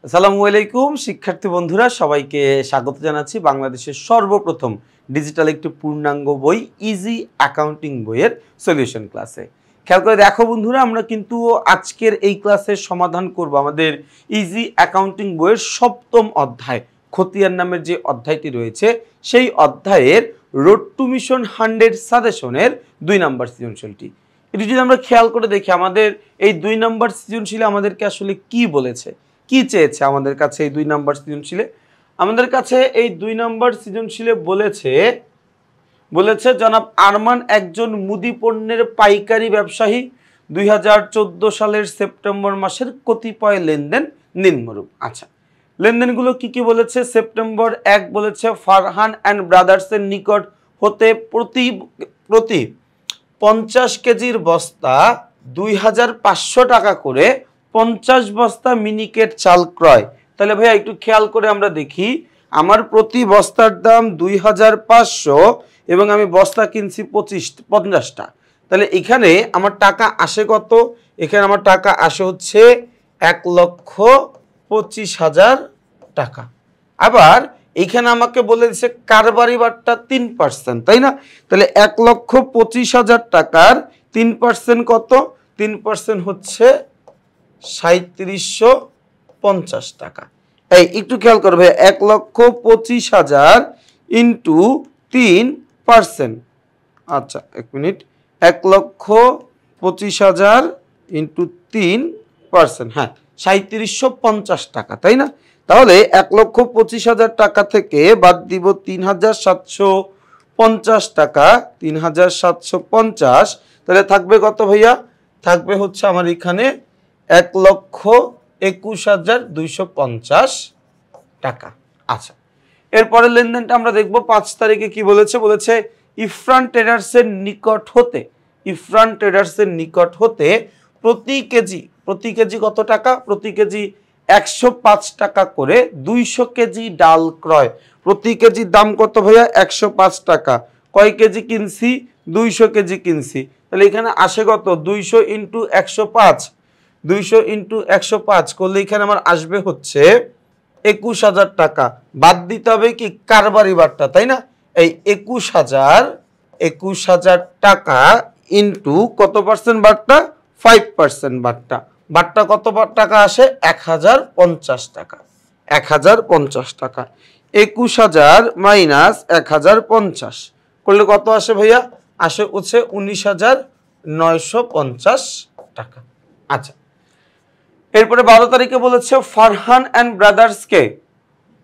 আসসালামু আলাইকুম শিক্ষার্থী বন্ধুরা, সবাইকে স্বাগত জানাচ্ছি বাংলাদেশের সর্বপ্রথম ডিজিটাল একটি পূর্ণাঙ্গ বই ইজি অ্যাকাউন্টিং বইয়ের সলিউশন ক্লাসে। খেয়াল করে দেখো বন্ধুরা, আমরা কিন্তু আজকের এই ক্লাসের সমাধান করব আমাদের ইজি অ্যাকাউন্টিং বইয়ের সপ্তম অধ্যায় খতিয়ান নামের যে অধ্যায়টি রয়েছে সেই অধ্যায়ের রোড টু মিশন 100 সাজেশনের 2 নম্বর সৃজনশীলটি। এটি যদি আমরা খেয়াল করে দেখি, আমাদের এই 2 নম্বর সৃজনশীলে আমাদেরকে আসলে কি বলেছে, কি চেয়েছে আমাদের কাছে এই 2 নম্বর সৃজনশীলে। আমাদের কাছে এই 2 নম্বর সৃজনশীলে বলেছে জনাব আরমান একজন মুদি পণ্যের পাইকারি ব্যবসায়ী। 2014 সালের সেপ্টেম্বর মাসের কতিপয় লেনদেন নিম্নরূপ। আচ্ছা, লেনদেনগুলো কি কি বলেছে? সেপ্টেম্বর 1 বলেছে ফারহান অ্যান্ড ব্রাদার্সের নিকট হতে প্রতি 50 কেজির বস্তা 2500 টাকা করে 50 বস্তা মিনিকেট চাল ক্রয়। তাহলে ভাইয়া একটু খেয়াল করে আমরা দেখি, আমার প্রতি বস্তার দাম 2500 এবং আমি বস্তা কিনছি 50টা। তাহলে এখানে আমার টাকা আসে কত? এখানে আমার টাকা আসে হচ্ছে 1,25,000 টাকা। আবার এইখানে আমাকে বলে দিচ্ছে কারবারি বাট্টা 3%, তাই না? তাহলে 1,25,000 টাকার 3% কত? 3% হচ্ছে 3750 টাকা। এই একটু খেয়াল করবে, 1,25,000 ইন্টু 3%। আচ্ছা এক মিনিট, 1,25,000 ইন্টু 3%, হ্যাঁ 3750 টাকা, তাই না? তাহলে 1,25,000 টাকা থেকে বাদ দিব 3,750 টাকা, 3,750, তাহলে থাকবে কত ভাইয়া? থাকবে হচ্ছে আমার এখানে 1,21,250 টাকা। আচ্ছা, এরপরে লেনদেনটা আমরা দেখব 5 তারিখে কি বলেছে। বলেছে ইফরান ট্রেডার্সের নিকট হতে প্রতি কেজি কত টাকা? প্রতি কেজি 105 টাকা করে 200 কেজি ডাল ক্রয়। প্রতি কেজির দাম কত ভাইয়া? 105 টাকা। কয় কেজি কিনছি? 200 কেজি কিনছি। তাহলে এখানে আসে কত? 200 ইন্টু 105, 200 ইন্টু 105 করলে এখানে আমার আসবে হচ্ছে 21,000 টাকা। বাদ দিতে হবে কি? কারবারি বাট্টা, তাই না? এই 21,000 টাকা ইন্টু কত পার্সেন্ট বাট্টা? 5% বাট্টা। বাট্টা কত টাকা আসে? 1,050 টাকা। 1,050 টাকা। 21,000 মাইনাস 1,050 করলে কত আসে ভাইয়া? আসে হচ্ছে 19,950 টাকা। আচ্ছা, এরপরে 12 তারিখে বলেছে ফারহান অ্যান্ড ব্রাদার্সকে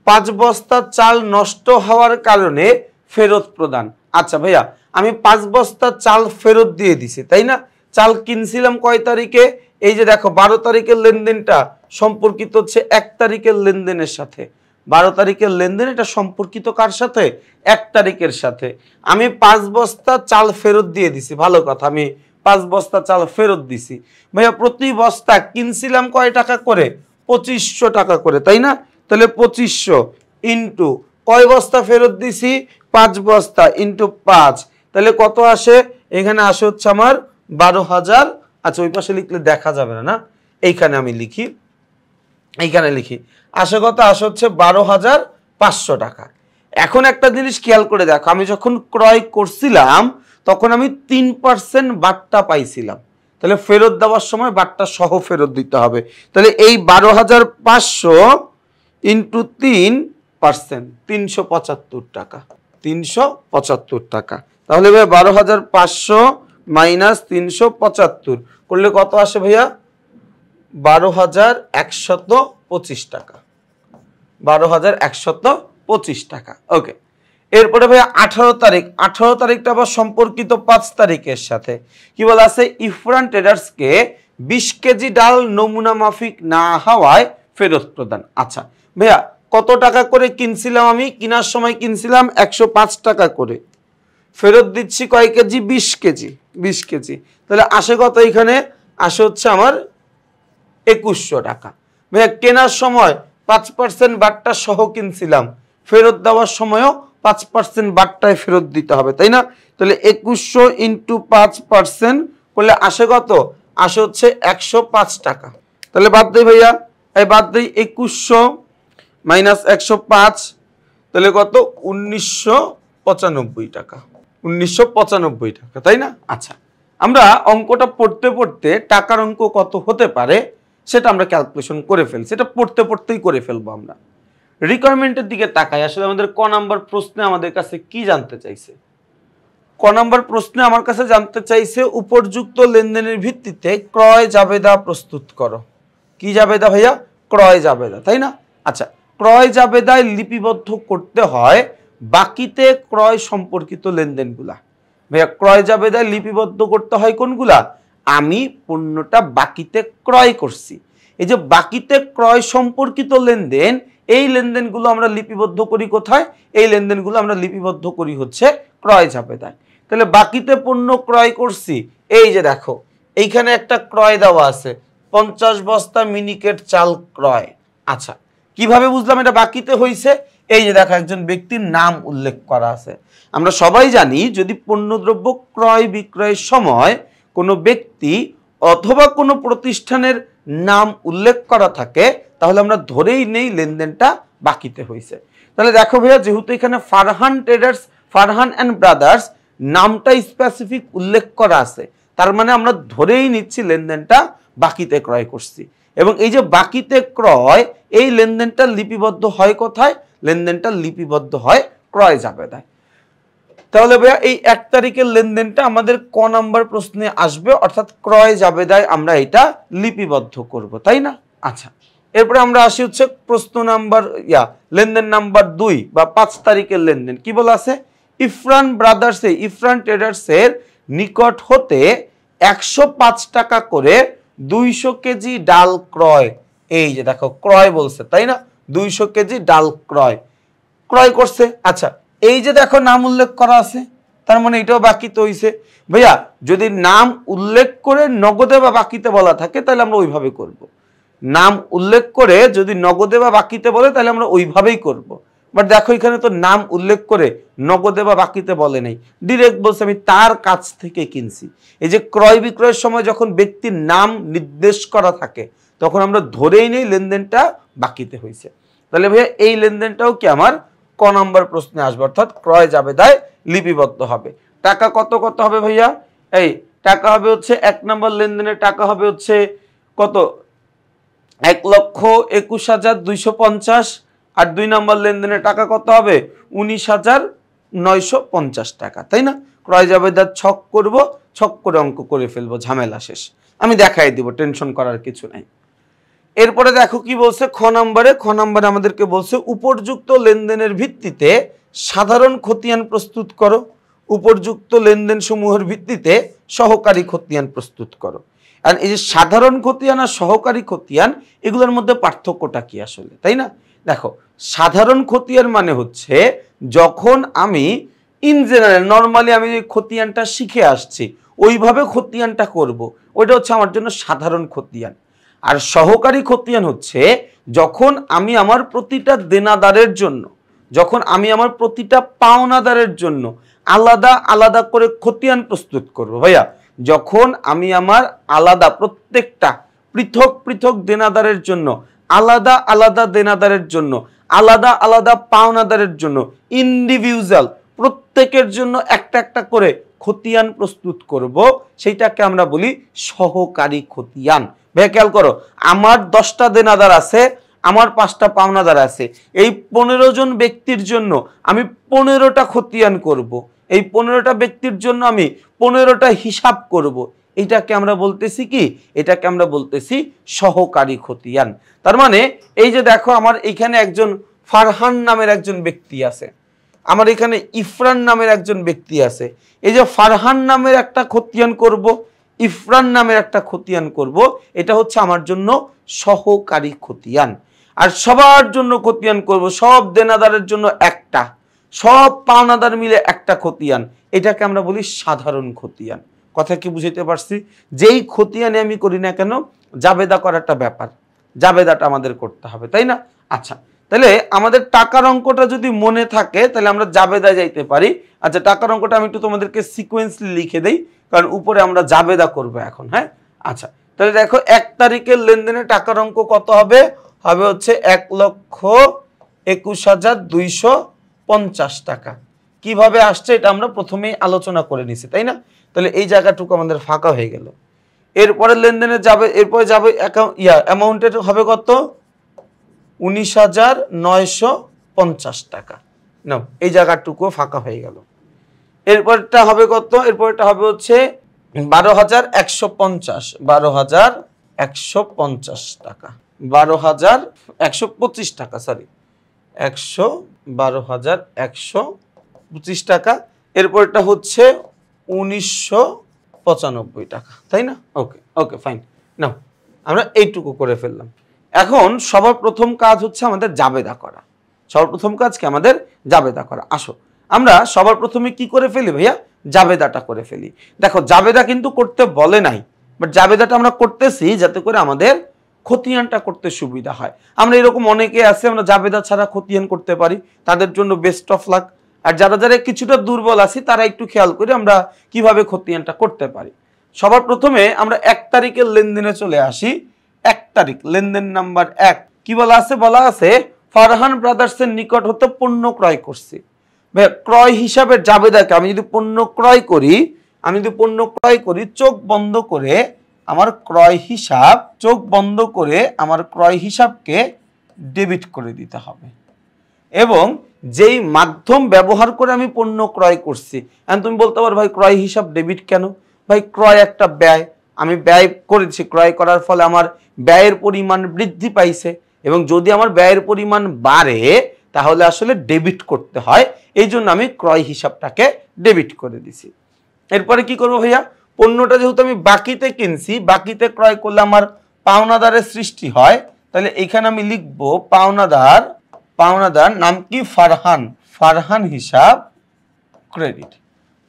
5 বস্তা চাল নষ্ট হওয়ার কারণে ফেরত প্রদান। আচ্ছা ভাইয়া, আমি 5 বস্তা চাল ফেরত দিয়ে দিছি, তাই না? চাল কিনছিলাম কয় তারিখে? এই যে দেখো 12 তারিখের লেনদেনটা সম্পর্কিত হচ্ছে 1 তারিখের লেনদেনের সাথে। 12 তারিখের লেনদেন এটা সম্পর্কিত কার সাথে? 1 তারিখের সাথে। আমি 5 বস্তা চাল ফেরত দিয়ে দিছি, ভালো কথা, আমি 5 বস্তা চাল ফেরত দিছি। ভাইয়া প্রতি বস্তা কিনছিলাম কয় টাকা করে? 2500 টাকা করে, তাই না? তাহলে 2500 ইন্টু কয় বস্তা ফেরত দিছি? 5 বস্তা ইন্টু 5, তাহলে কত আসে? এখানে আসে হচ্ছে আমার 12,000। আচ্ছা, ওই পাশে লিখলে দেখা যাবে না, এইখানে আমি লিখি, এইখানে লিখি, আসে কত? আসে হচ্ছে 12,500 টাকা। এখন একটা জিনিস খেয়াল করে দেখো, আমি যখন ক্রয় করছিলাম তখন আমি 3% বাট্টা পাইছিলাম। তাহলে ফেরত দেওয়ার সময় বাট্টা সহ ফেরত দিতে হবে। তাহলে এই 12,500 ইন্টু 3%, 375 টাকা। 375 টাকা। তাহলে ভাইয়া 12,500 মাইনাস 375 করলে কত আসে ভাইয়া? 12,125 টাকা। 12,125 টাকা। ওকে, এরপরে ভাইয়া 18 তারিখটা আবার সম্পর্কিত 5 তারিখের সাথে। কি বলা আছে? ইফরান ট্রেডার্সকে 20 কেজি ডাল নমুনা মাফিক না হওয়ায় ফেরত প্রদান। আচ্ছা ভাইয়া, কত টাকা করে কিনছিলাম? আমি কেনার সময় কিনছিলাম 105 টাকা করে, ফেরত দিচ্ছি কয় কেজি? 20 কেজি। 20 কেজি, তাহলে আসে কত? এখানে আসে হচ্ছে আমার 2100 টাকা। ভাইয়া কেনার সময় 5% বাট্টা সহ কিনছিলাম, ফেরত দেওয়ার সময়ও 5% বাট্টায় ফেরত দিতে হবে, তাই না? তাহলে 2100 ইন্টু 5% করলে আসে কত? আসে হচ্ছে 105 টাকা। তাহলে বাদ দেই ভাইয়া, এই বাদ দেই 2100 মাইনাস 105, তাহলে কত? 1995 টাকা। 1995 টাকা, তাই না? আচ্ছা, আমরা অঙ্কটা পড়তে পড়তে টাকার অঙ্ক কত হতে পারে সেটা আমরা ক্যালকুলেশন করে ফেলছি, সেটা পড়তে পড়তেই করে ফেলবো আমরা। রিকোয়ারমেন্টের দিকে তাকাই, আসলে আমাদের ক নাম্বার প্রশ্নে আমাদের কাছে কি জানতে চাইছে? ক নাম্বার প্রশ্নে আমার কাছে জানতে চাইছে উপযুক্ত লেনদেনের ভিত্তিতে ক্রয় জাবেদা প্রস্তুত করো। কি জাবেদা ভাইয়া? ক্রয় জাবেদা, তাই না? আচ্ছা, ক্রয় জাবেদায় লিপিবদ্ধ করতে হয় বাকিতে ক্রয় সম্পর্কিত লেনদেনগুলা। ভাইয়া ক্রয় জাবেদায় লিপিবদ্ধ করতে হয় কোনগুলা? আমি পণ্যটা বাকিতে ক্রয় করছি, এই যে বাকিতে ক্রয় সম্পর্কিত লেনদেন, এই লেনদেনগুলো আমরা লিপিবদ্ধ করি কোথায়? এই লেনদেনগুলো আমরা লিপিবদ্ধ করি হচ্ছে ক্রয় জাবেদায়। তাহলে বাকিতে পণ্য ক্রয় করছি, এই যে দেখো এইখানে একটা ক্রয় দেওয়া আছে, 50 বস্তা মিনিকেট চাল ক্রয়। আচ্ছা, কিভাবে বুঝলাম এটা বাকিতে হইছে? এই যে দেখো একজন ব্যক্তির নাম উল্লেখ করা আছে। আমরা সবাই জানি যদি পণ্যদ্রব্য ক্রয় বিক্রয়ের সময় কোনো ব্যক্তি অথবা কোনো প্রতিষ্ঠানের নাম উল্লেখ করা থাকে তাহলে আমরা ধরেই নেই লেনদেনটা বাকিতে হইছে। তাহলে দেখো ভাইয়া, যেহেতু এখানে Farhan traders, Farhan and brothers নামটা স্পেসিফিক উল্লেখ করা আছে, তার মানে আমরা ধরেই নিচ্ছি লেনদেনটা বাকিতে ক্রয় করছি। এবং এই যে বাকিতে ক্রয়, এই লেনদেনটা লিপিবদ্ধ হয় কোথায়? লেনদেনটা লিপিবদ্ধ হয় ক্রয় জাবেদায়। তাহলে ভাইয়া এই 1 তারিখের লেনদেনটা আমাদের ক নাম্বার প্রশ্নে আসবে, অর্থাৎ ক্রয় জাবেদায় আমরা এটা লিপিবদ্ধ করব, তাই না? আচ্ছা, এরপরে আমরা আসি হচ্ছে প্রশ্ন নাম্বার লেনদেন নাম্বার 2 বা 5 তারিখের লেনদেন। কি বলা আছে? ইফরান ব্রাদার্সে, ইফরান ট্রেডার্সের নিকট হতে 105 টাকা করে 200 কেজি ডাল ক্রয়। এই যে দেখো ক্রয় বলছে, তাই না? 200 কেজি ডাল ক্রয় করছে। আচ্ছা, এই যে দেখো নাম উল্লেখ করা আছে, তার মানে এটাও বাকিতে হইছে। ভাইয়া যদি নাম উল্লেখ করে নগদে বা বাকিতে বলা থাকে তাহলে আমরা ওইভাবে করব। নাম উল্লেখ করে যদি নগদে বা বাকিতে বলে তাহলে আমরা ওইভাবেই করব। বাট দেখো এখানে তো নাম উল্লেখ করে নগদে বা বাকিতে বলে নাই, ডিরেক্ট বলছে আমি তার কাছ থেকে কিনছি। এই যে ক্রয় বিক্রয়ের সময় যখন ব্যক্তির নাম নির্দেশ করা থাকে তখন আমরা ধরেই নেই লেনদেনটা বাকিতে হয়েছে। তাহলে ভাইয়া এই লেনদেনটাও কি আমার ক নাম্বার প্রশ্নে আসবে, অর্থাৎ ক্রয় জাবেদায় লিপিবদ্ধ হবে। টাকা কত কত হবে ভাইয়া? এই টাকা হবে হচ্ছে 1 নম্বর লেনদেনের টাকা হবে হচ্ছে কত? 1,21,250। আর 2 নম্বর লেনদেনের টাকা কত হবে? 19,950 টাকা, তাই না? ক্রয় জাবেদার ছক করব, ছক করে অঙ্ক করে ফেলবো, ঝামেলা শেষ। আমি দেখাই দিব, টেনশন করার কিছু নাই। এরপরে দেখো কি বলছে খ নম্বরে। খ নম্বরে আমাদেরকে বলছে উপযুক্ত লেনদেনের ভিত্তিতে সাধারণ খতিয়ান প্রস্তুত করো। উপযুক্ত লেনদেন সমূহের ভিত্তিতে সহকারী খতিয়ান প্রস্তুত করো। আর এই যে সাধারণ খতিয়ান আর সহকারী খতিয়ান, এগুলোর মধ্যে পার্থক্যটা কি আসলে, তাই না? দেখো সাধারণ খতিয়ান মানে হচ্ছে যখন আমি ইন জেনারেল নর্মালি আমি যে খতিয়ানটা শিখে আসছি ওইভাবে খতিয়ানটা করব, ওইটা হচ্ছে আমার জন্য সাধারণ খতিয়ান। আর সহকারী খতিয়ান হচ্ছে যখন আমি আমার প্রতিটা দেনাদারের জন্য, যখন আমি আমার প্রতিটা পাওনাদারের জন্য আলাদা আলাদা করে খতিয়ান প্রস্তুত করব। ভাইয়া যখন আমি আমার আলাদা প্রত্যেকটা পৃথক পৃথক দেনাদারের জন্য, আলাদা আলাদা দেনাদারের জন্য, আলাদা আলাদা পাওনাদারের জন্য, ইন্ডিভিজুয়াল প্রত্যেকের জন্য একটা একটা করে খতিয়ান প্রস্তুত করব, সেইটাকে আমরা বলি সহকারী খতিয়ান। ভাইয়া খেয়াল করো, আমার 10টা দেনাদার আছে, আমার 5টা পাওনাদার আছে, এই 15 জন ব্যক্তির জন্য আমি 15টা খতিয়ান করব, এই 15টা ব্যক্তির জন্য আমি 15টা হিসাব করব। এটাকে আমরা বলতেছি কি? এটাকে আমরা বলতেছি সহকারী খতিয়ান। তার মানে এই যে দেখো আমার এখানে একজন ফারহান নামের একজন ব্যক্তি আছে, আমার এখানে ইফরান নামের একজন ব্যক্তি আছে। এই যে ফারহান নামের একটা খতিয়ান করব, ইফরান নামের একটা খতিয়ান করব, এটা হচ্ছে আমার জন্য সহকারী খতিয়ান। আর সবার জন্য খতিয়ান করব, সব দেনাদারের জন্য একটা, সব পাওনাদার মিলে একটা খতিয়ান, এটাকে আমরা বলি সাধারণ খতিয়ান। কথা কি বুঝাইতে পারছি? যেই খতিয়ানে আমি করি না কেন জাবেদা করার একটা ব্যাপার, জাবেদাটা আমাদের করতে হবে, তাই না? আচ্ছা, তাহলে আমাদের টাকার অঙ্কটা যদি মনে থাকে তাহলে আমরা জাবেদায় যাইতে পারি। আচ্ছা, টাকার অঙ্কটা আমি একটু তোমাদেরকে সিকোয়েন্সলি লিখে দেই, কারণ উপরে আমরা জাবেদা করব এখন। হ্যাঁ, আচ্ছা, তাহলে দেখো 1 তারিখের লেনদেনে টাকার অঙ্ক কত হবে? হবে হচ্ছে 1,21,250 টাকা। কিভাবে আসছে এটা আমরা প্রথমেই আলোচনা করে নিছি, তাই না? তাহলে এই জায়গাটুকু আমাদের ফাঁকা হয়ে গেল। এরপরে লেনদেনে যাবে, এরপরে যাবে অ্যামাউন্টের হবে কত? 19,950 টাকা। নাও, এই জায়গাটুকু ফাঁকা হয়ে গেল। এরপরটা হবে কত? এরপরটা হবে হচ্ছে 12,150, 12,150 টাকা, 12,125 টাকা, সরি 12,125 টাকা। এরপরটা হচ্ছে 1995 টাকা, তাই না? ওকে ওকে ফাইন। নাও, আমরা এইটুকু করে ফেললাম। এখন সবার প্রথম কাজ হচ্ছে আমাদের জাবেদা করা। সবার প্রথম কাজ কি? আমাদের জাবেদা করা। আসো আমরা সবার প্রথমে কি করে ফেলি ভাইয়া? জাবেদাটা করে ফেলি। দেখো, জাবেদা কিন্তু করতে বলে নাই, বাট জাবেদাটা আমরা করতেছি যাতে করে আমাদের খতিয়ানটা করতে সুবিধা হয়। আমরা এরকম অনেকে আছে, আমরা জাবেদা ছাড়া খতিয়ান করতে পারি, তাদের জন্য বেস্ট অফ লাক। আর যারা যারা কিছুটা দুর্বল আছি তারা একটু খেয়াল করে আমরা কিভাবে খতিয়ানটা করতে পারি। সবার প্রথমে আমরা 1 তারিখের লেনদেনে চলে আসি। 1 তারিখ, লেনদেন নাম্বার 1, কি বলা আছে? বলা আছে ফারহান ব্রাদার্সের নিকট হতে পণ্য ক্রয় করছি। ক্রয় হিসাবের জাবেদাকে আমি যদি পণ্য ক্রয় করি, চোখ বন্ধ করে আমার ক্রয় হিসাব, চোখ বন্ধ করে আমার ক্রয় হিসাবকে ডেবিট করে দিতে হবে। এবং যেই মাধ্যম ব্যবহার করে আমি পণ্য ক্রয় করছি, এখন তুমি বলতে পারো ভাই ক্রয় হিসাব ডেবিট কেন? ভাই ক্রয় একটা ব্যয়, আমি ব্যয় করেছি, ক্রয় করার ফলে আমার ব্যয়ের পরিমাণ বৃদ্ধি পাইছে, এবং যদি আমার ব্যয়ের পরিমাণ বাড়ে তাহলে আসলে ডেবিট করতে হয়, এই জন্য আমি ক্রয় হিসাবটাকে ডেবিট করে দিছি। এরপরে কি করবো ভাইয়া? পণ্যটা যেহেতু আমি বাকিতে কিনছি, বাকিতে ক্রয় করলে আমার পাওনাদারের সৃষ্টি হয়, তাহলে এখানে আমি লিখবো পাওনাদার নাম কি? ফারহান, ফারহান হিসাব ক্রেডিট,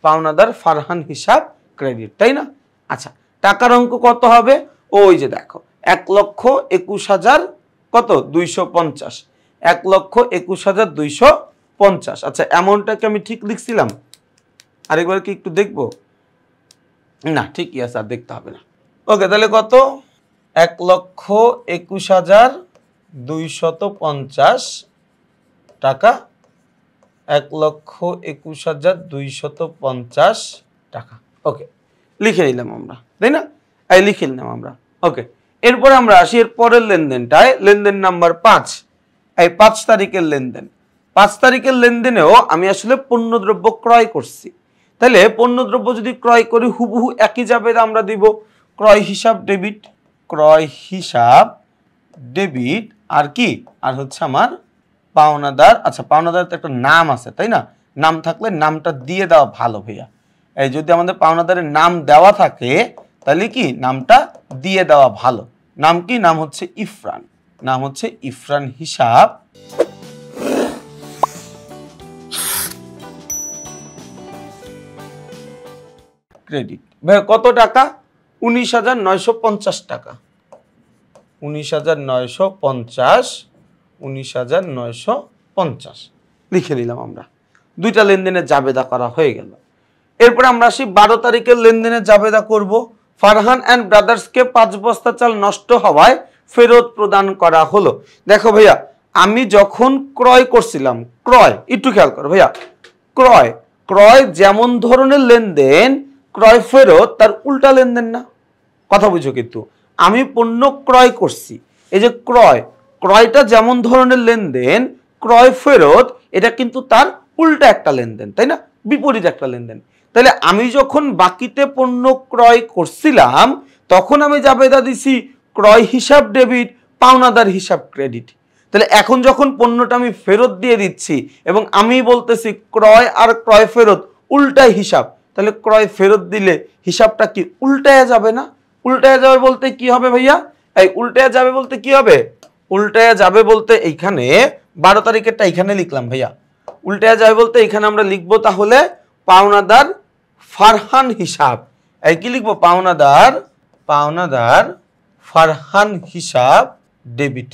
পাওনাদার ফারহান হিসাব ক্রেডিট, তাই না? আচ্ছা, টাকার অঙ্ক কত হবে? ওই যে দেখো 1,21,000 কত? 250, 1,21,250। আচ্ছা, অ্যামাউন্টটাকে আমি ঠিক লিখছিলাম? আরেকবার কি একটু দেখবো? না, ঠিকই আছে, আর দেখতে হবে না। ওকে, তাহলে কত? 1,21,250 টাকা, 1,21,250 টাকা। ওকে, লিখে নিলাম আমরা, তাই না? এই লিখে নিলাম আমরা। ওকে, এরপরে আমরা আসি এর পরের লেনদেনটায়, লেনদেন নাম্বার 5। এই 5 তারিখের লেনদেন। 5 তারিখের লেনদেনেও আমি আসলে পণ্যদ্রব্য ক্রয় করছি। তাহলে পণ্যদ্রব্য যদি ক্রয় করি, হুবহু একই জাবেদা আমরা দিব, ক্রয় হিসাব ডেবিট, ক্রয় হিসাব ডেবিট। আর কি? আর হচ্ছে আমার পাওনাদার। আচ্ছা, পাওনাদার তো একটা নাম আছে, তাই না? নাম থাকলে নামটা দিয়ে দেওয়া ভালো ভাইয়া। এই যদি আমাদের পাওনাদারের নাম দেওয়া থাকে তাহলে কি নামটা দিয়ে দেওয়া ভালো। নাম কি? নাম হচ্ছে ইফরান, নাম হচ্ছে ইফরান হিসাব ক্রেডিট। ভাই কত টাকা? 19,950 টাকা, 19,950, 19,950 লিখে নিলাম আমরা। দুইটা লেনদেনের জাবেদা করা হয়ে গেল। এরপর আমরা আসি 12 তারিখের লেনদেনে জাবেদা করব। ফারহান অ্যান্ড ব্রাদার্সকে 5 বস্তা চাল নষ্ট হওয়ায় ফেরত প্রদান করা হলো। দেখো ভাইয়া, আমি যখন ক্রয় করছিলাম, ক্রয় একটু খেয়াল করো ভাইয়া, ক্রয় ক্রয় যেমন ধরনের লেনদেন, ক্রয় ফেরত তার উল্টা লেনদেন না? কথা বুঝো কিন্তু। আমি পণ্য ক্রয় করছি, এই যে ক্রয়টা যেমন ধরনের লেনদেন, ক্রয় ফেরত এটা কিন্তু তার উল্টা একটা লেনদেন, তাই না? বিপরীত একটা লেনদেন। তাহলে আমি যখন বাকিতে পণ্য ক্রয় করছিলাম তখন আমি জাবেদা দিছি ক্রয় হিসাব ডেবিট, পাওনাদার হিসাব ক্রেডিট। তাহলে এখন যখন পণ্যটা আমি ফেরত দিয়ে দিচ্ছি এবং আমি বলতেছি ক্রয় আর ক্রয় ফেরত উল্টাই হিসাব, তাহলে ক্রয় ফেরত দিলে হিসাবটা কি উল্টায়া যাবে না? উল্টায়া যাবে বলতে কি হবে ভাইয়া? এই উল্টায়া যাবে বলতে কি হবে? উল্টায়া যাবে বলতে এইখানে 12 তারিখেরটা এখানে লিখলাম ভাইয়া। উল্টায়া যাবে বলতে এখানে আমরা লিখবো তাহলে পাওনাদার ফারহান হিসাব। এই কি লিখবো? পাওনাদার ফারহান হিসাব ডেবিট।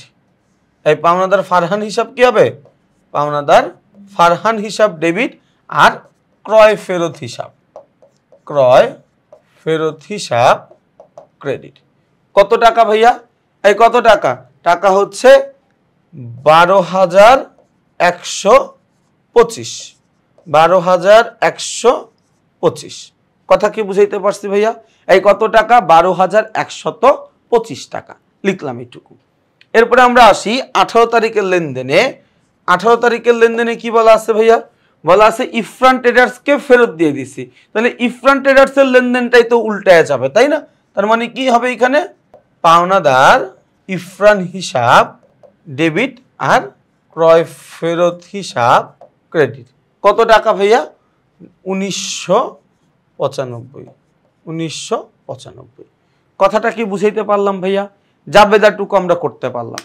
এই পাওনাদার ফারহান হিসাব কি হবে? পাওনাদার ফারহান হিসাব ডেবিট। আর ক্রয় ফেরত হিসাব ক্রেডিট। কত টাকা ভাইয়া? এই কত টাকা? টাকা হচ্ছে 12,125। 12,125। কথা কি বুঝাইতে পারছি ভাইয়া? এই কত টাকা? 12,125 টাকা লিখলাম এইটুকু। এরপরে আমরা আসি 18 তারিখের লেনদেনে। 18 তারিখের লেনদেনে কি বলা আছে ভাইয়া? বলা আছে ইফরান ট্রেডার্সকে ফেরত দিয়ে দিছি। তাহলে ইফরান ট্রেডার্সের লেনদেনটাই তো উল্টায় যাবে, তাই না? তার মানে কি হবে এখানে? পাওনাদার ইফরান হিসাব ডেবিট আর ক্রয় ফেরত হিসাব ক্রেডিট। কত টাকা ভাইয়া? 1995। 1995। কথাটা কি বুঝাইতে পারলাম ভাইয়া? জাবেদাটুকু আমরা করতে পারলাম।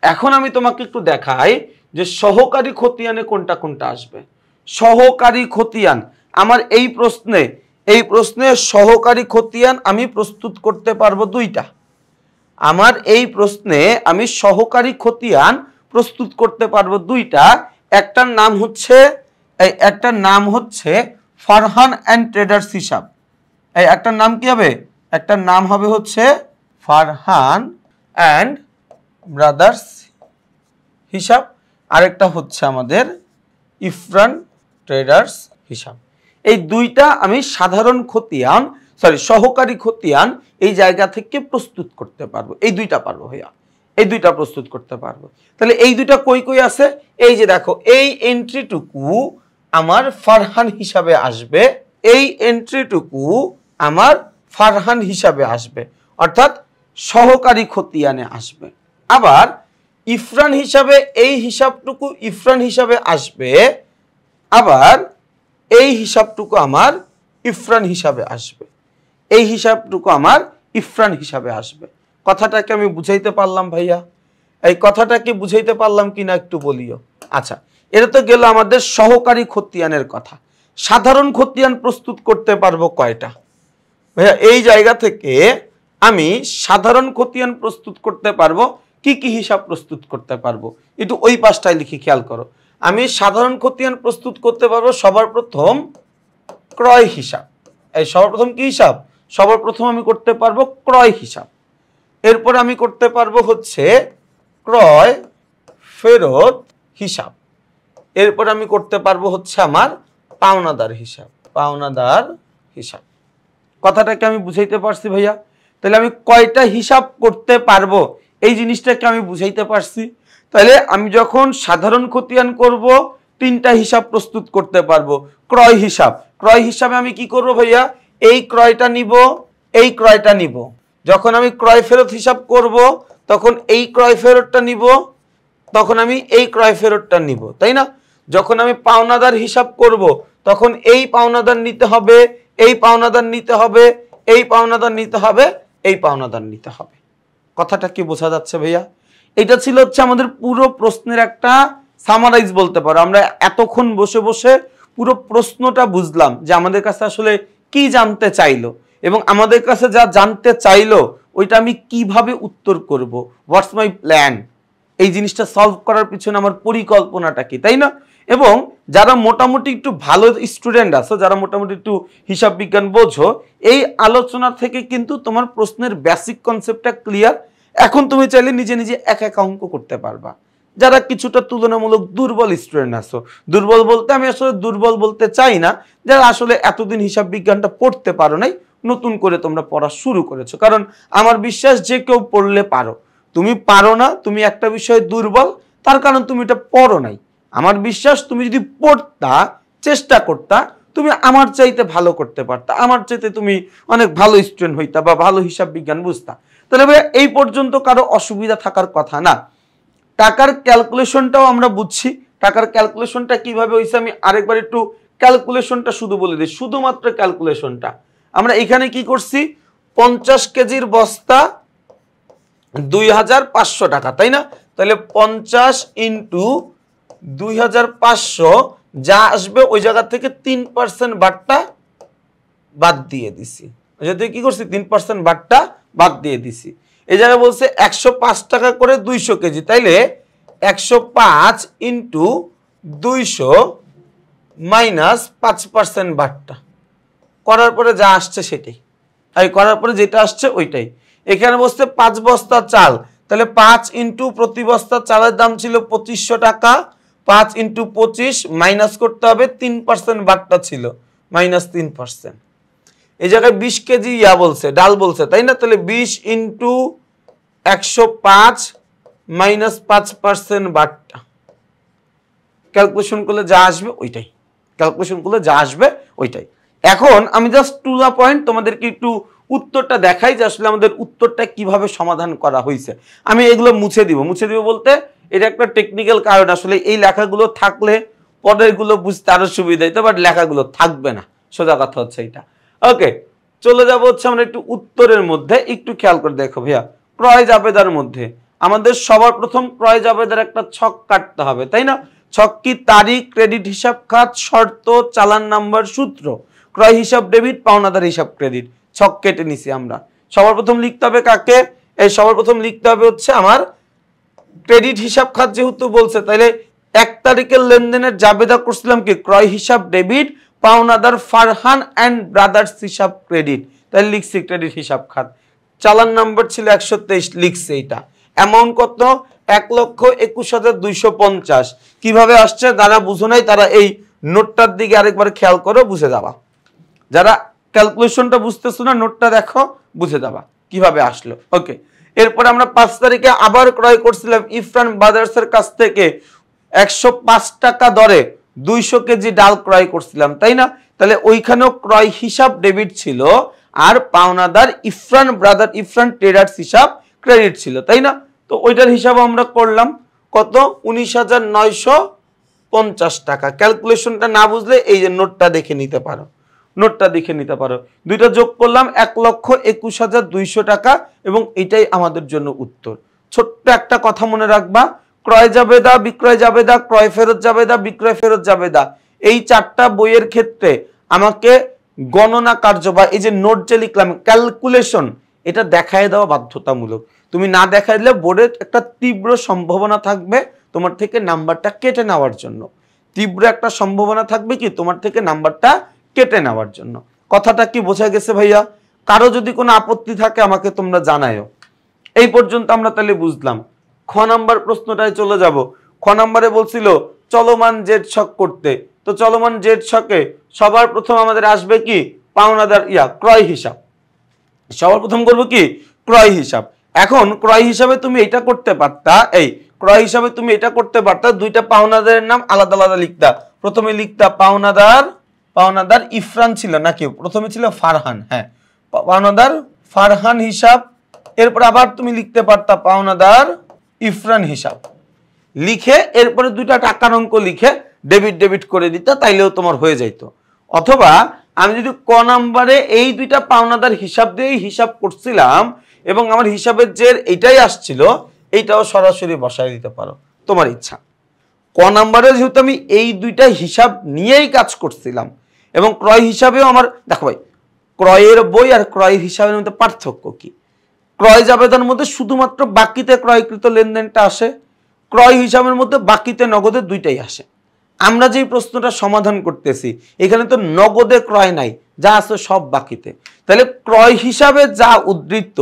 এখন আমি তোমাকে একটু দেখাই যে সহকারী খতিয়ানে কোনটা কোনটা আসবে। সহকারী খতিয়ান আমার এই প্রশ্নে সহকারী খতিয়ান আমি প্রস্তুত করতে পারবো দুইটা। আমার এই প্রশ্নে আমি সহকারী খতিয়ান প্রস্তুত করতে পারবো দুইটা। একটার নাম হচ্ছে ফারহান অ্যান্ড ট্রেডার্স হিসাব। এই একটার নাম কি হবে? একটার নাম হবে হচ্ছে ফারহান অ্যান্ড ব্রাদার্স হিসাব, আরেকটা হচ্ছে আমাদের ইফরান ট্রেডার্স হিসাব। এই দুইটা আমি সহকারী খতিয়ান এই জায়গা থেকে প্রস্তুত করতে পারবো। এই দুইটা পারবো ভাইয়া, এই দুইটা প্রস্তুত করতে পারবো। তাহলে এই দুইটা কই কই আছে? এই যে দেখো, এই এন্ট্রিটুকু আমার ফারহান হিসাবে আসবে, এই এন্ট্রিটুকু আমার ফারহান হিসাবে আসবে, অর্থাৎ সহকারী খতিয়ানে আসবে। আবার ইফরান হিসাবে এই হিসাবটুকু ইফরান হিসাবে আসবে, আবার এই হিসাবটুকু আমার ইফরান হিসাবে আসবে, এই হিসাবটুকু আমার ইফরান হিসাবে আসবে। কথাটাকে আমি বুঝাইতে পারলাম ভাইয়া? এই কথাটাকে বুঝাইতে পারলাম কিনা একটু বলিও। আচ্ছা, এটা তো গেল আমাদের সহকারী খতিয়ানের কথা। সাধারণ খতিয়ান প্রস্তুত করতে পারবো কয়টা ভাইয়া? এই জায়গা থেকে আমি সাধারণ খতিয়ান প্রস্তুত করতে পারবো। কি কি হিসাব প্রস্তুত করতে পারবো একটু ওই পাশটায় লিখি, খেয়াল করো। আমি সাধারণ খতিয়ান প্রস্তুত করতে পারবো সবার প্রথম ক্রয় হিসাব। এই সবার প্রথম কি হিসাব? সবার প্রথম আমি করতে পারবো ক্রয় হিসাব। এরপর আমি করতে পারবো হচ্ছে ক্রয় ফেরত হিসাব। এরপর আমি করতে পারবো হচ্ছে আমার পাওনাদার হিসাব। পাওনাদার হিসাব। কথাটাকে আমি বুঝাইতে পারছি ভাইয়া? তাহলে আমি কয়টা হিসাব করতে পারবো এই জিনিসটাকে আমি বুঝাইতে পারছি। তাহলে আমি যখন সাধারণ খতিয়ান করব, তিনটা হিসাব প্রস্তুত করতে পারবো। ক্রয় হিসাব, ক্রয় হিসাবে আমি কি করব ভাইয়া? এই ক্রয়টা নিব, এই ক্রয়টা নিব। যখন আমি ক্রয় ফেরত হিসাব করব, তখন এই ক্রয় ফেরতটা নিব, তখন আমি এই ক্রয় ফেরতটা নিব, তাই না? যখন আমি পাওনাদার হিসাব করব, তখন এই পাওনাদার নিতে হবে, এই পাওনাদার নিতে হবে, এই পাওনাদার নিতে হবে, এই পাওনাদার নিতে হবে। কথাটা কি বোঝা যাচ্ছে ভাইয়া? এটা ছিল হচ্ছে আমাদের পুরো প্রশ্নের একটা সামারাইজ বলতে পারো। আমরা এতক্ষণ বসে বসে পুরো প্রশ্নটা বুঝলাম যে আমাদের কাছে আসলে কি জানতে চাইলো, এবং আমাদের কাছে যা জানতে চাইলো ওইটা আমি কিভাবে উত্তর করব, হোয়াটস মাই প্ল্যান, এই জিনিসটা সলভ করার পিছনে আমার পরিকল্পনাটা কি, তাই না? এবং যারা মোটামুটি একটু ভালো স্টুডেন্ট আছো, যারা মোটামুটি একটু হিসাব বিজ্ঞান বোঝো, এই আলোচনা থেকে কিন্তু তোমার প্রশ্নের বেসিক কনসেপ্টটা ক্লিয়ার। এখন তুমি চাইলে নিজে নিজে এক এক অঙ্ক করতে পারবা। যারা কিছুটা তুলনামূলক দুর্বল স্টুডেন্ট আছো, দুর্বল বলতে আমি আসলে দুর্বল বলতে চাই না, যারা আসলে এতদিন হিসাব বিজ্ঞানটা পড়তে পারো নাই, নতুন করে তোমরা পড়া শুরু করেছো। কারণ আমার বিশ্বাস যে কেউ পড়লে পারো। তুমি পারো না, তুমি একটা বিষয়ে দুর্বল, তার কারণ তুমি এটা পড়ো নাই। আমার বিশ্বাস তুমি যদি পড়তা, চেষ্টা করতা, তুমি আমার চাইতে ভালো করতে পারতা, আমার চাইতে তুমি অনেক ভালো স্টুডেন্ট হইতা বা ভালো হিসাব বিজ্ঞান বুঝতা। তাহলে ভাই এই পর্যন্ত কারো অসুবিধা থাকার কথা না। টাকার ক্যালকুলেশনটাও আমরা বুঝছি। টাকার ক্যালকুলেশনটা কিভাবে হয়েছে আমি আরেকবার একটু ক্যালকুলেশনটা শুধু বলে দিই, শুধুমাত্র ক্যালকুলেশনটা। আমরা এখানে কি করছি? 50 কেজির বস্তা 2500 টাকা, তাই না? তাহলে 50 ইন্টু 2500 যা আসবে ওই জায়গা থেকে 3% বাটটা বাদ দিয়ে দিছি। কি করছি? 3% বাটটা বাদ দিয়ে দিছি। এই জায়গায় বলছে 105 টাকা করে 200 কেজি, তাইলে 105 ইন্টু 200 মাইনাস 5% বাটটা করার পরে যা আসছে সেটাই, আর করার পরে যেটা আসছে ওইটাই। এখানে বসছে 5 বস্তা চাল, তাহলে 5 ইন্টু প্রতি বস্তা চালের দাম ছিল 2500 টাকা, 5 ইন্টু 25 মাইনাস করতে হবে 3% বাটটা ছিল -3%। এই জায়গায় 20 কেজি বলছে ডাল বলছে, তাই না? তাহলে 20 ইন্টু 105 মাইনাস 5% বাটটা, ক্যালকুলেশন করলে যা আসবে ওইটাই, ক্যালকুলেশন করলে যা আসবে ওইটাই। এখন আমি জাস্ট টু দা পয়েন্ট তোমাদেরকে একটু উত্তরটা দেখাই যে আসলে আমাদের উত্তরটা কিভাবে সমাধান করা হয়েছে। আমি এগুলো মুছে দিব বলতে এটা একটা টেকনিক্যাল কারণ, আসলে এই লেখাগুলো থাকলে পরেরগুলো বুঝতে আরো সুবিধা হইতো, বাট লেখাগুলো থাকবে না, সোজা কথা হচ্ছে এটা। ওকে, চলে যাব হচ্ছে আমরা একটু উত্তরের মধ্যে, একটু খেয়াল করে দেখো ভাইয়া। ক্রয় জাবেদার মধ্যে আমাদের সবার প্রথম ক্রয় জাবেদার একটা ছক কাটতে হবে, তাই না? ছক কি? তারিখ, ক্রেডিট হিসাব খাত, শর্ত, চালান নাম্বার, সূত্র, ক্রয় হিসাব ডেবিট, পাওনাদার হিসাব ক্রেডিট। ছক কেটে নিছি আমরা। সবার প্রথম লিখতে হবে কাকে? এই সবার প্রথম লিখতে হবে হচ্ছে আমার ক্রেডিট হিসাব খাত, যেহেতু বলছে তাহলে 1 তারিখের লেনদেনের জাবেদা করছিলাম কি? ক্রয় হিসাব ডেবিট, পাওনাদার ফারহান এন্ড ব্রাদার্স হিসাব ক্রেডিট, তাহলে লিখছি ক্রেডিট হিসাব খাত। চালান নাম্বার ছিল 123, লিখছে এটা। অ্যামাউন্ট কত? 1,21,250। কিভাবে আসছে যারা বুঝো নাই তারা এই নোটটার দিকে আরেকবার খেয়াল করো, বুঝে যাবা। যারা ক্যালকুলেশনটা বুঝতেছো না, নোটটা দেখো, বুঝে যাবা কিভাবে আসলো। ওকে, এরপরে আমরা 5 তারিখে আবার ক্রয় করছিলাম ইফরান ব্রাদার্সের কাছ থেকে 105 টাকা দরে 200 কেজি ডাল ক্রয় করছিলাম, তাই না? তাহলে ওইখানেও ক্রয় হিসাব ডেবিট ছিল আর পাওনাদার ইফরান ট্রেডার্স হিসাব ক্রেডিট ছিল, তাই না? তো ওইটার হিসাব আমরা করলাম কত? 19,950 টাকা। ক্যালকুলেশনটা না বুঝলে এই যে নোটটা দেখে নিতে পারো, দুইটা যোগ করলাম 1,21,200 টাকা, এবং এটাই আমাদের জন্য উত্তর। ছোট্ট একটা কথা মনে রাখবা, ক্রয় জাবেদা, বিক্রয় জাবেদা, ক্রয় ফেরত জাবেদা, বিক্রয় ফেরত জাবেদা, এই 4টা বইয়ের ক্ষেত্রে আমাকে গণনা কার্য বা এই যে নোট যে লিখলাম ক্যালকুলেশন, এটা দেখায় দেওয়া বাধ্যতামূলক। তুমি না দেখাই দিলে বোর্ডের একটা তীব্র সম্ভাবনা থাকবে তোমার থেকে নাম্বারটা কেটে নেওয়ার জন্য। তীব্র একটা সম্ভাবনা থাকবে কি তোমার থেকে নাম্বারটা কেটে নেওয়ার জন্য। কথাটা কি বোঝা গেছে ভাইয়া? কারো যদি কোনো আপত্তি থাকে আমাকে তোমরা জানায়ও। এই পর্যন্ত আমরা তাহলে বুঝলাম। খ নাম্বার প্রশ্নটায় চলে যাব। খ নাম্বারে বলছিল চলমান জেড ছক করতে। তো চলমান জেড ছকে সবার প্রথম আমাদের আসবে কি? পাওনাদার ক্রয় হিসাব। সবার প্রথম করব কি? ক্রয় হিসাব। এখন ক্রয় হিসাবে তুমি এটা করতে পারতা, ক্রয় হিসাবে তুমি এটা করতে পারতা, দুইটা পাওনাদারের নাম আলাদা আলাদা লিখতা। প্রথমে লিখতা পাওনাদার ইফরান ছিল নাকি? প্রথমে ছিল ফারহান, হ্যাঁ, পাওনাদার ফারহান হিসাব। এরপর আবার তুমি লিখতে পারতা পাওনাদার ইফরান হিসাব লিখে, এরপরে দুইটা টাকার অঙ্ক লিখে ডেবিট করে দিতা, তাইলেও তোমার হয়ে যাইত। অথবা আমি যদি ক নাম্বারে এই দুইটা পাওনাদার হিসাব দিয়েই হিসাব করছিলাম এবং আমার হিসাবের যে এইটাই আসছিল, এইটাও সরাসরি বসায় দিতে পারো, তোমার ইচ্ছা। ক নাম্বারে যেহেতু আমি এই দুইটা হিসাব নিয়েই কাজ করছিলাম এবং ক্রয় হিসাবেও আমার, দেখো ভাই, ক্রয়ের বই আর ক্রয় হিসাবের মধ্যে পার্থক্য কি? ক্রয় জাবেদার মধ্যে শুধুমাত্র বাকিতে ক্রয়কৃত লেনদেনটা আসে, ক্রয় হিসাবের মধ্যে বাকিতে নগদে দুইটাই আসে। আমরা যেই প্রশ্নটা সমাধান করতেছি এখানে তো নগদে ক্রয় নাই, যা আছে সব বাকিতে। তাহলে ক্রয় হিসাবে যা উদ্ধৃত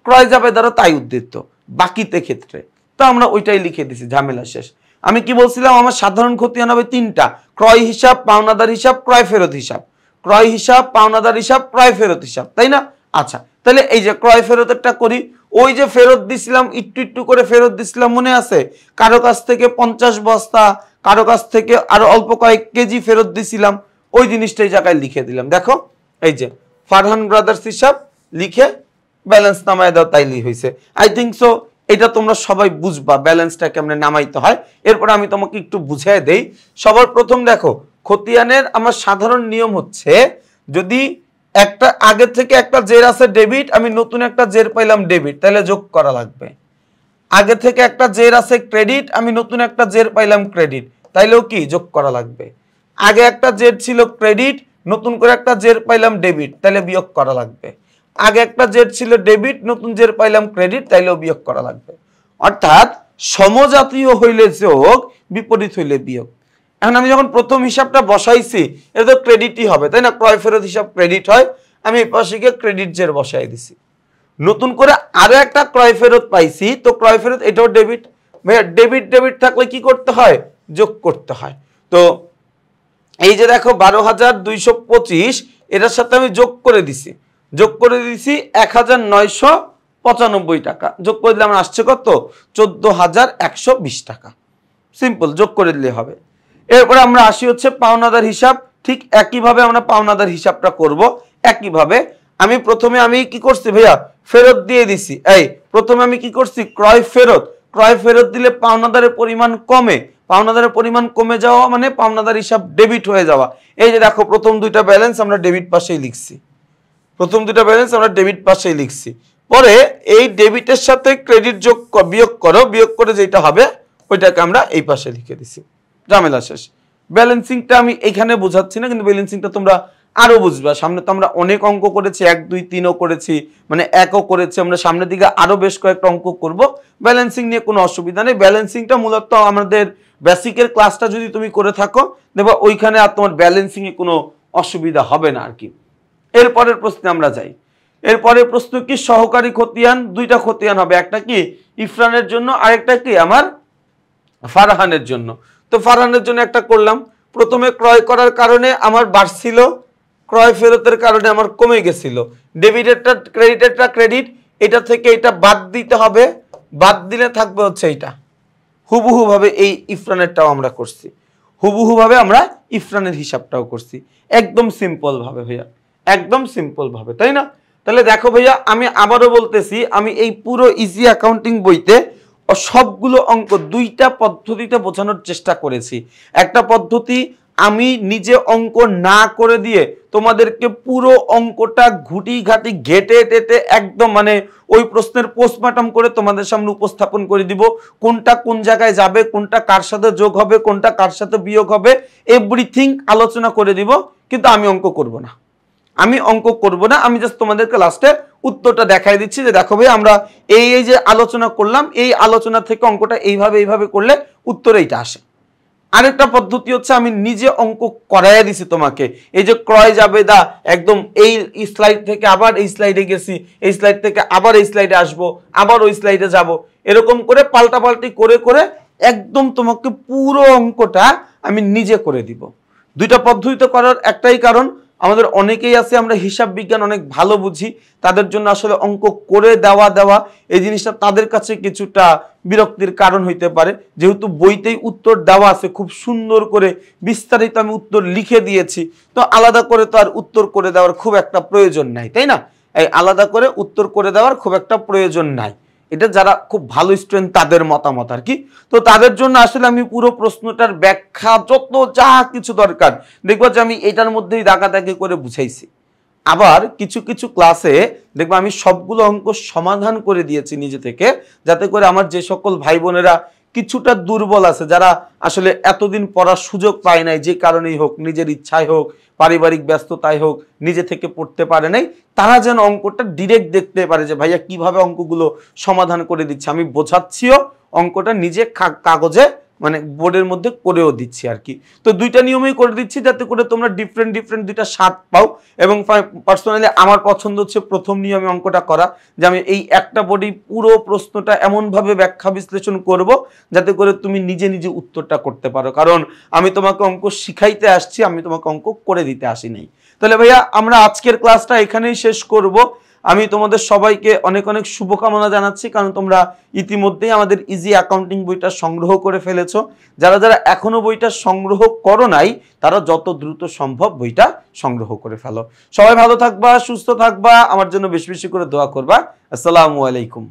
ক্রয় জাবেদারও তাই উদ্ধৃত বাকিতে ক্ষেত্রে, তো আমরা ওইটাই লিখে দিছি, ঝামেলা শেষ। আমি কি বলছিলাম? আমার সাধারণ খতিয়ান হবে 3টা, ক্রয় হিসাব, পাওনাদার হিসাব, ক্রয় ফেরত হিসাব। ক্রয় হিসাব, পাওনাদার হিসাব, ক্রয় ফেরত হিসাব, তাই না? আচ্ছা, তাহলে এই যে ক্রয় ফেরতেরটা করি। ওই যে ফেরত দিছিলাম, একটু করে ফেরত দিছিলাম, মনে আছে? কারো কাছ থেকে 50 বস্তা, কারো কাছ থেকে আরো অল্প কয়েক কেজি ফেরত দিছিলাম, ওই জিনিসটা এই জায়গায় লিখে দিলাম। দেখো এই যে ফারহান ব্রাদার্স হিসাব লিখে ব্যালেন্স নামায় দাও, তাইলেই হয়েছে। আই থিঙ্ক সো এটা তোমরা সবাই বুঝবা ব্যালেন্সটা কেমনে নামাইতে হয়। এরপর আমি তোমাকে একটু বুঝিয়ে দেই। সবার প্রথম দেখো, খতিয়ানের আমার সাধারণ নিয়ম হচ্ছে, যদি একটা আগে থেকে একটা জের আছে ডেবিট, আমি নতুন একটা জের পাইলাম ডেবিট, তাহলে যোগ করা লাগবে। আগে থেকে একটা জের আছে ক্রেডিট, আমি নতুন একটা জের পাইলাম ক্রেডিট, তাইলেও কি যোগ করা লাগবে। আগে একটা জের ছিল ক্রেডিট, নতুন করে একটা জের পাইলাম ডেবিট, তাহলে বিয়োগ করা লাগবে। আগে একটা জের ছিল ডেবিট, নতুন জের পাইলাম ক্রেডিট, তাইলেও বিয়োগ করা লাগবে। অর্থাৎ সমজাতীয় হইলে যোগ, বিপরীত হইলে বিয়োগ। এখন আমি যখন প্রথম হিসাবটা বসাইছি, এটা তো ক্রেডিটই হবে, তাই না? ক্রয় ফেরত হিসাব ক্রেডিট হয়, আমি এই পাশে গিয়ে ক্রেডিট জের বসাই দিছি। নতুন করে আরো একটা ক্রয় ফেরত পাইছি, তো ক্রয় ফেরত এটাও ডেবিট। ভাইয়া ডেবিট ডেবিট থাকলে কি করতে হয়? যোগ করতে হয়। তো এই যে দেখো 12,225 এটার সাথে আমি যোগ করে দিছি 1,995 টাকা। যোগ করে দিলে আমার আসছে কত? 14,120 টাকা। সিম্পল, যোগ করে দিলে হবে। এরপরে আমরা আসি হচ্ছে পাওনাদার হিসাব। ঠিক একইভাবে আমরা পাওনাদার হিসাবটা করব। একইভাবে আমি প্রথমে কি করছি ভাইয়া? ফেরত দিয়ে দিছি। প্রথমে আমি কি করছি? ক্রয় ফেরত দিলে পাওনাদারের পরিমাণ কমে। পাওনাদারের পরিমাণ কমে যাওয়া মানে পাওনাদার হিসাব ডেবিট হয়ে যাওয়া। এই যে দেখো প্রথম দুইটা ব্যালেন্স আমরা ডেবিট পাশেই লিখছি। পরে এই ডেবিটের সাথে ক্রেডিট বিয়োগ করে যেটা হবে ওইটাকে আমরা এই পাশে লিখে দিছি। ঝামেলা শেষ। ব্যালেন্সিংটা আমি এখানে বোঝাচ্ছি না, কিন্তু ব্যালেন্সিংটা তোমরা আরো বুঝবা। সামনে তো আমরা অনেক অঙ্ক করেছি, 1 2 3ও করেছি, মানে 1ও করেছি। আমরা সামনের দিকে আরো বেশ কয়েকটা অঙ্ক করব। ব্যালেন্সিং নিয়ে কোনো অসুবিধা নেই। ব্যালেন্সিংটা মূলত আমাদের বেসিকের ক্লাসটা যদি তুমি করে থাকো দেখো ওইখানে আর তোমার ব্যালেন্সিং এ কোনো অসুবিধা হবে না আর কি। এরপরের প্রশ্নে আমরা যাই। এরপরের প্রশ্ন কি? সহকারী খতিয়ান। দুইটা খতিয়ান হবে, একটা কি ইফরানের জন্য, আরেকটা কি আমার ফারহানের জন্য। তো ফারহানের জন্য একটা করলাম। প্রথমে ক্রয় করার কারণে আমার বাড়ছিল, ক্রয় ফেরতের কারণে আমার কমে গেছিল। ডেবিটেরটা ক্রেডিটেরটা ক্রেডিট, এটা থেকে এটা বাদ দিতে হবে। বাদ দিলে থাকবে হচ্ছে এইটা। হুবহু ভাবে এই ইফরানেরটাও আমরা করছি, হুবহু ভাবে আমরা ইফরানের হিসাবটাও করছি। একদম সিম্পল ভাবে ভাইয়া, একদম সিম্পল ভাবে, তাই না? তাহলে দেখো ভাইয়া, আমি আবারও বলতেছি, আমি এই পুরো ইজি অ্যাকাউন্টিং বইতে সবগুলো অঙ্ক দুইটা পদ্ধতিতে বোঝানোর চেষ্টা করেছি। একটা পদ্ধতি আমি নিজে অঙ্ক না করে দিয়ে তোমাদেরকে পুরো অঙ্কটা ঘুটি ঘাটি ঘেটে টেটে একদম মানে ওই প্রশ্নের পোস্টমর্টম করে তোমাদের সামনে উপস্থাপন করে দিব। কোনটা কোন জায়গায় যাবে, কোনটা কার সাথে যোগ হবে, কোনটা কার সাথে বিয়োগ হবে, এভরিথিং আলোচনা করে দিব। কিন্তু আমি অঙ্ক করব না, আমি জাস্ট তোমাদেরকে লাস্টে উত্তরটা দেখাই দিচ্ছি যে দেখো ভাই আমরা এই যে আলোচনা করলাম, এই আলোচনা থেকে অঙ্কটা এইভাবে করলে উত্তর এইটা আসে। আরেকটা পদ্ধতি হচ্ছে আমি নিজে অঙ্ক করাইয়া দিছি তোমাকে। এই যে ক্রয় যাবে দা একদম এই স্লাইড থেকে আবার এই স্লাইডে গেছি, এই স্লাইড থেকে আবার এই স্লাইডে আসবো, আবার ওই স্লাইডে যাব, এরকম করে পাল্টাপাল্টি করে একদম তোমাকে পুরো অঙ্কটা আমি নিজে করে দিব। দুইটা পদ্ধতিতে করার একটাই কারণ, আমাদের অনেকেই আছে আমরা হিসাব বিজ্ঞান অনেক ভালো বুঝি, তাদের জন্য আসলে অঙ্ক করে দেওয়া এই জিনিসটা তাদের কাছে কিছুটা বিরক্তির কারণ হইতে পারে। যেহেতু বইতেই উত্তর দেওয়া আছে, খুব সুন্দর করে বিস্তারিত আমি উত্তর লিখে দিয়েছি, তো আলাদা করে তো আর উত্তর করে দেওয়ার খুব একটা প্রয়োজন নাই, তাই না? এই আলাদা করে উত্তর করে দেওয়ার খুব একটা প্রয়োজন নাই। এটা যারা খুব ভালো স্টুডেন্ট তাদের মতামত আর কি। তো তাদের জন্য আসলে আমি পুরো প্রশ্নটার ব্যাখ্যা যত যা কিছু দরকার দেখবো যে আমি এটার মধ্যেই দাগাদাগি করে বুঝাইছি। আবার কিছু কিছু ক্লাসে দেখবো আমি সবগুলো অঙ্ক সমাধান করে দিয়েছি নিজে থেকে, যাতে করে আমার যে সকল ভাই বোনেরা কিছুটা দুর্বল আছে, যারা আসলে এতদিন পড়ার সুযোগ পায় নাই, যে কারণেই হোক, নিজের ইচ্ছায় হোক, পারিবারিক ব্যস্ততায় হোক, নিজে থেকে পড়তে পারে নাই, তারা যেন অঙ্কটা ডিরেক্ট দেখতে পারে যে ভাইয়া কিভাবে অঙ্কগুলো সমাধান করে দিচ্ছে। আমি বোঝাচ্ছিও, অঙ্কটা নিজে কাগজে মানে বোর্ডের মধ্যে করেও দিচ্ছি আর কি। তো দুইটা নিয়মেই করে দিচ্ছি যাতে করে তোমরা ডিফারেন্ট দুইটা স্বাদ পাও। এবং পার্সোনালি আমার পছন্দ হচ্ছে প্রথম নিয়মে অঙ্কটা করা, যে আমি এই একটা বোর্ডেই পুরো প্রশ্নটা এমনভাবে ব্যাখ্যা বিশ্লেষণ করব যাতে করে তুমি নিজে নিজে উত্তরটা করতে পারো। কারণ আমি তোমাকে অঙ্ক শিখাইতে আসছি, আমি তোমাকে অঙ্ক করে দিতে আসি নাই। তাহলে ভাইয়া আমরা আজকের ক্লাসটা এখানেই শেষ করব। আমি তোমাদের সবাইকে অনেক অনেক শুভকামনা জানাচ্ছি, কারণ তোমরা ইতিমধ্যেই আমাদের ইজি অ্যাকাউন্টিং বইটা সংগ্রহ করে ফেলেছো। যারা যারা এখনো বইটা সংগ্রহ করো নাই তারা যত দ্রুত সম্ভব বইটা সংগ্রহ করে ফেলো। সবাই ভালো থাকবা, সুস্থ থাকবা, আমার জন্য বেশি বেশি করে দোয়া করবা। আসসালামু আলাইকুম।